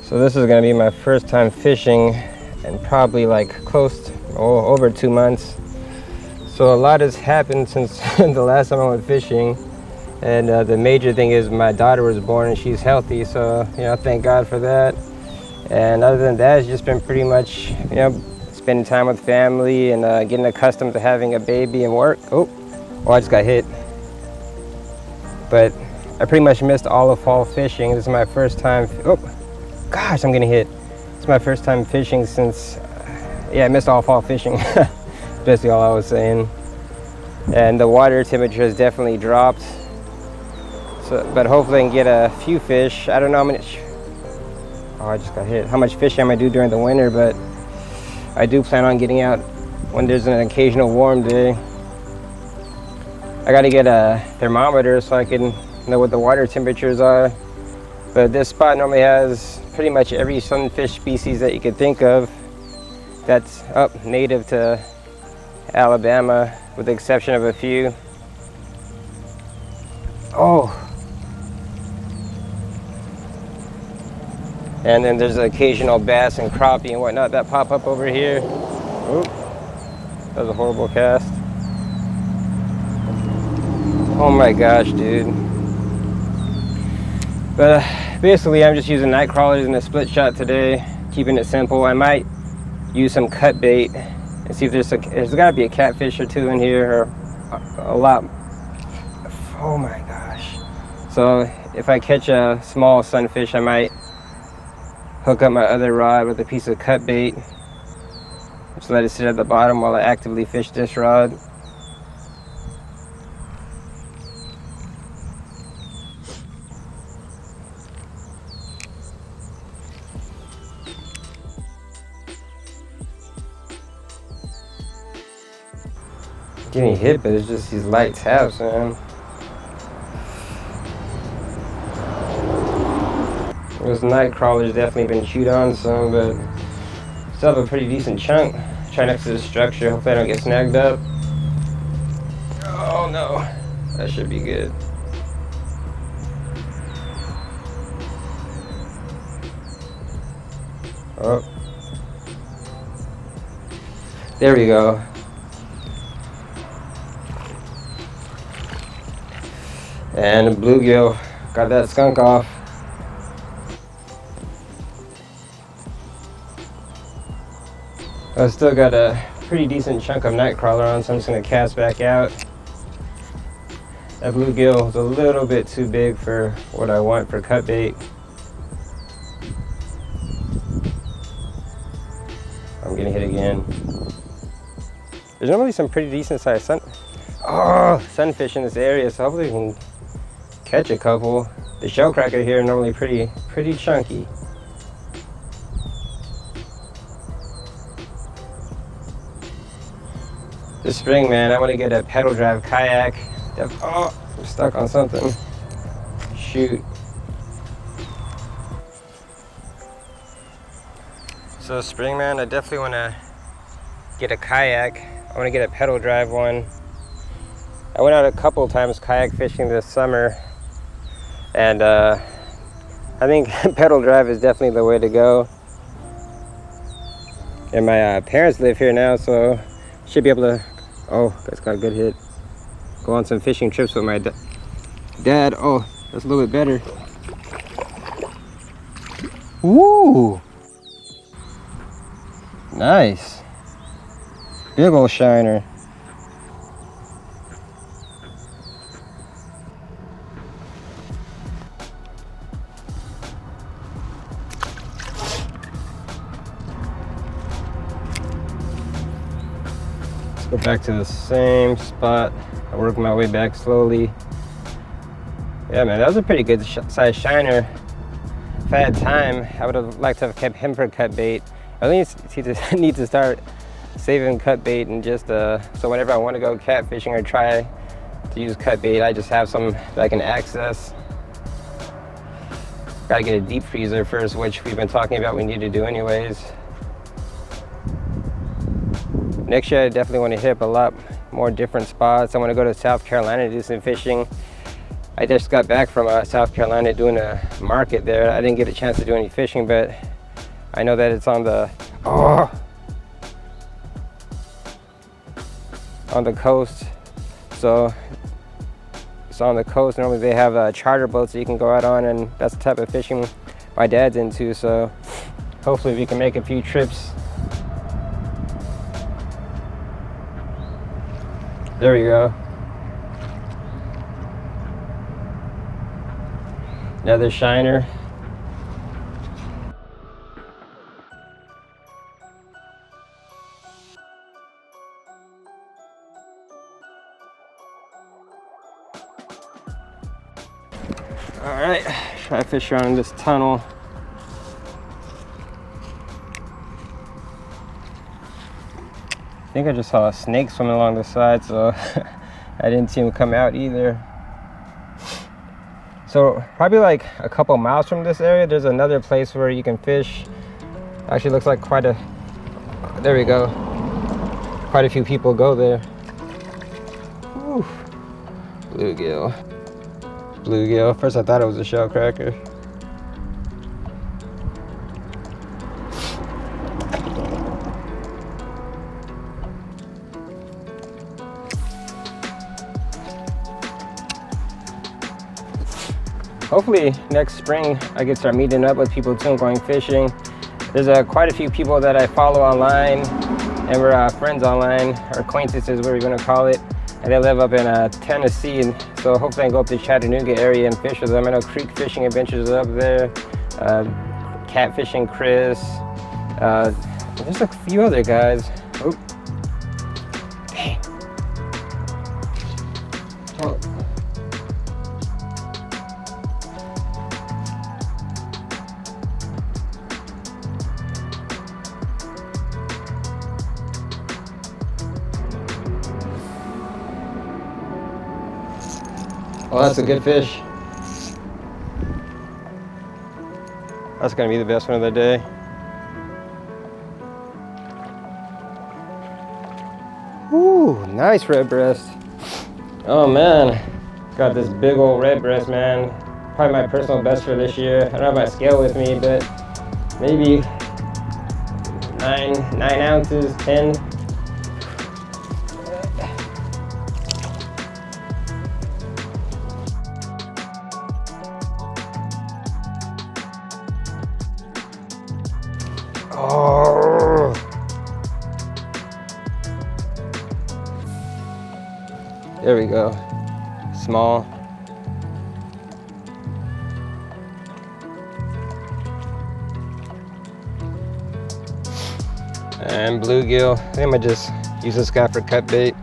So this is gonna be my first time fishing in probably like over 2 months. So a lot has happened since the last time I went fishing. And the major thing is my daughter was born and she's healthy. So, you know, thank God for that. And other than that, it's just been pretty much, you know, spending time with family and getting accustomed to having a baby and work. Oh, I just got hit. But I pretty much missed all of fall fishing. This is my first time. Oh, gosh, I'm getting hit. It's my first time fishing since, yeah, I missed all fall fishing. Basically all I was saying. And the water temperature has definitely dropped. So, but hopefully I can get a few fish. I don't know how much, oh, I just got hit. How much fishing I'm gonna do during the winter, but I do plan on getting out when there's an occasional warm day. I gotta get a thermometer so I can know what the water temperatures are. But this spot normally has pretty much every sunfish species that you could think of that's native to Alabama, with the exception of a few. Oh. And then there's the occasional bass and crappie and whatnot that pop up over here. Oop. That was a horrible cast. Oh my gosh, dude. But basically I'm just using night crawlers and a split shot today, keeping it simple. I might use some cut bait and see if there's gotta be a catfish or two in here, or a lot. Oh my gosh. So if I catch a small sunfish, I might hook up my other rod with a piece of cut bait. Just let it sit at the bottom while I actively fish this rod. Getting hit, but it's just these light taps, man. Those night crawlers definitely been chewed on some, but still have a pretty decent chunk. Try next to the structure, hopefully I don't get snagged up. Oh no, that should be good. Oh, there we go. And a bluegill, got that skunk off. I've still got a pretty decent chunk of night crawler on, so I'm just gonna cast back out. That bluegill was a little bit too big for what I want for cut bait. I'm getting hit again. There's normally some pretty decent sized sunfish in this area, so hopefully we can catch a couple. The shellcracker here are normally pretty chunky. This spring, man, I want to get a pedal drive kayak. Oh, I'm stuck on something. Shoot. So spring, man, I definitely want to get a kayak. I want to get a pedal drive one. I went out a couple times kayak fishing this summer, and I think pedal drive is definitely the way to go. And my parents live here now, so should be able to, oh, that's got a good hit. Go on some fishing trips with my dad. Oh, that's a little bit better. Woo! Nice. Big old shiner. Go back to the same spot. I work my way back slowly. Yeah, man, that was a pretty good size shiner. If I had time, I would have liked to have kept him for cut bait. I need to start saving cut bait, and just so whenever I want to go catfishing or try to use cut bait, I just have some that I can access. Gotta get a deep freezer first, which we've been talking about we need to do anyways. Next year, I definitely want to hit up a lot more different spots. I want to go to South Carolina to do some fishing. I just got back from South Carolina doing a market there. I didn't get a chance to do any fishing, but I know that it's on the on the coast. So it's on the coast. Normally they have charter boats that you can go out on, and that's the type of fishing my dad's into. So hopefully we can make a few trips. There we go. Another shiner. All right, try to fish around this tunnel. I think I just saw a snake swimming along the side, so I didn't see him come out either. So probably like a couple miles from this area, there's another place where you can fish. Actually looks like there we go. Quite a few people go there. Whew. Bluegill. Bluegill. First I thought it was a shell cracker. Hopefully next spring I can start meeting up with people too, going fishing. There's quite a few people that I follow online, and we're friends online, or acquaintances, whatever you're gonna call it. And they live up in Tennessee, and so hopefully I can go up to Chattanooga area and fish with them. I know creek fishing adventures are up there, catfishing Chris. There's a few other guys. Oh, dang. Oh. Well, that's a good fish. That's gonna be the best one of the day. Ooh, nice red breast. Oh man, got this big old red breast, man. Probably my personal best for this year. I don't have my scale with me, but maybe 9 ounces, 10. Oh. There we go. Small. And bluegill. I think I might just use this guy for cut bait.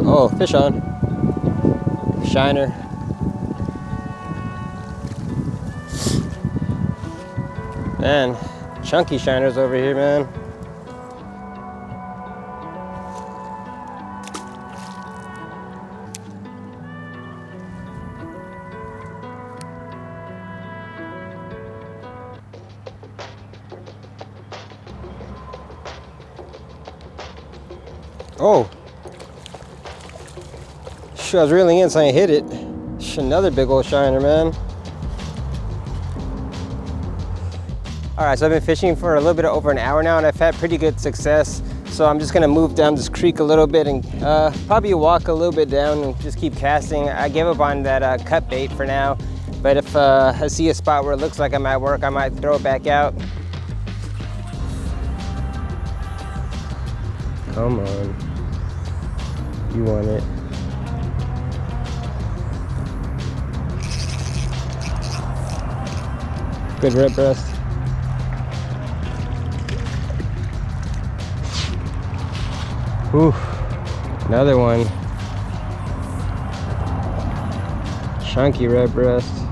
Oh, fish on. Shiner. Man, chunky shiners over here, man. Oh. I was reeling in, so I hit it. Another big old shiner, man. All right, so I've been fishing for a little bit over an hour now, and I've had pretty good success. So I'm just gonna move down this creek a little bit and probably walk a little bit down and just keep casting. I gave up on that cut bait for now, but if I see a spot where it looks like it might work, I might throw it back out. Come on, you want it. Good red breast. Ooh, another one. Chunky red breast.